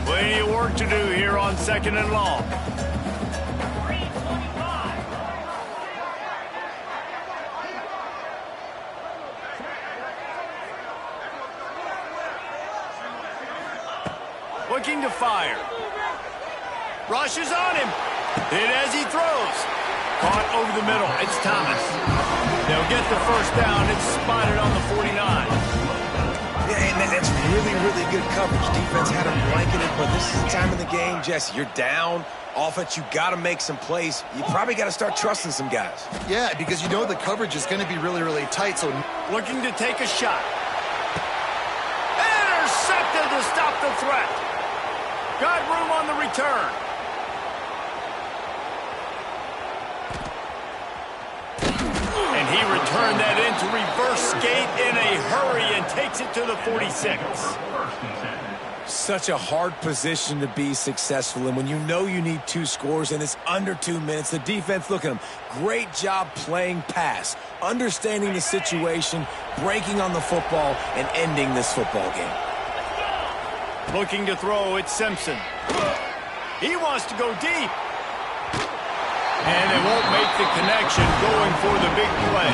Plenty of work to do here on 2nd and long. Looking to fire. Rushes on him. Hit as he throws. Caught over the middle. It's Thomas. They'll get the first down. It's spotted on the 49. Yeah, and that's really, really good coverage. Defense had him blanketed, but this is the time in the game, Jesse. You're down. Offense, you got to make some plays. You probably got to start trusting some guys. Yeah, because you know the coverage is going to be really, really tight. So looking to take a shot. Intercepted to stop the threat. Got room on the return. And he returned that into reverse skate in a hurry and takes it to the 46. Such a hard position to be successful in when you know you need 2 scores and it's under 2 minutes. The defense, look at him. Great job playing pass, understanding the situation, breaking on the football, and ending this football game. Looking to throw, it's Simpson. He wants to go deep. And they won't make the connection, going for the big play.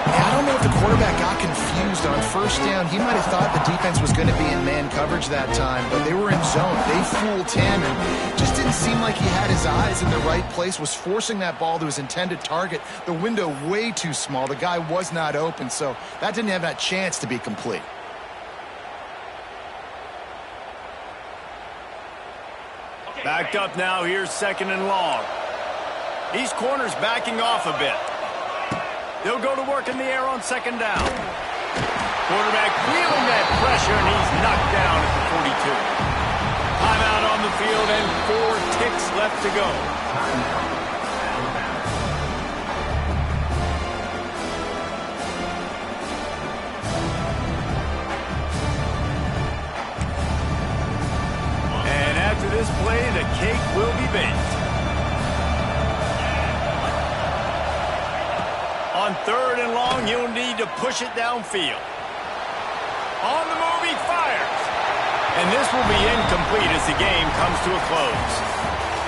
Yeah, I don't know if the quarterback got confused on first down. He might have thought the defense was going to be in man coverage that time, but they were in zone. They fooled him, and just didn't seem like he had his eyes in the right place, was forcing that ball to his intended target. The window way too small. The guy was not open, so that didn't have that chance to be complete. Backed up now, here's 2nd and long. These corners backing off a bit. They'll go to work in the air on 2nd down. Quarterback feeling that pressure, and he's knocked down at the 42. Timeout on the field and 4 ticks left to go. And after this play, the cake will be baked. On 3rd and long, he'll need to push it downfield. On the move, he fires. And this will be incomplete as the game comes to a close.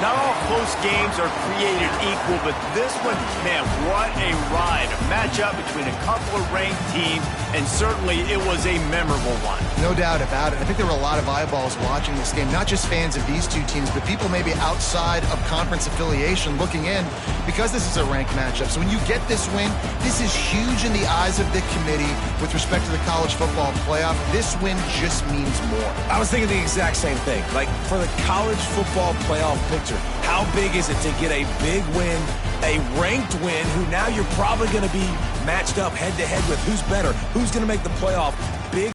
Not all close games are created equal, but this one, man, what a ride. A matchup between a couple of ranked teams, and certainly it was a memorable one. No doubt about it. I think there were a lot of eyeballs watching this game, not just fans of these 2 teams, but people maybe outside of conference affiliation looking in because this is a ranked matchup. So when you get this win, this is huge in the eyes of the committee with respect to the college football playoff. This win just means more. I was thinking the exact same thing. Like, for the college football playoff picture, how big is it to get a big win, a ranked win, who now you're probably going to be matched up head-to-head with who's better, who's going to make the playoff. Big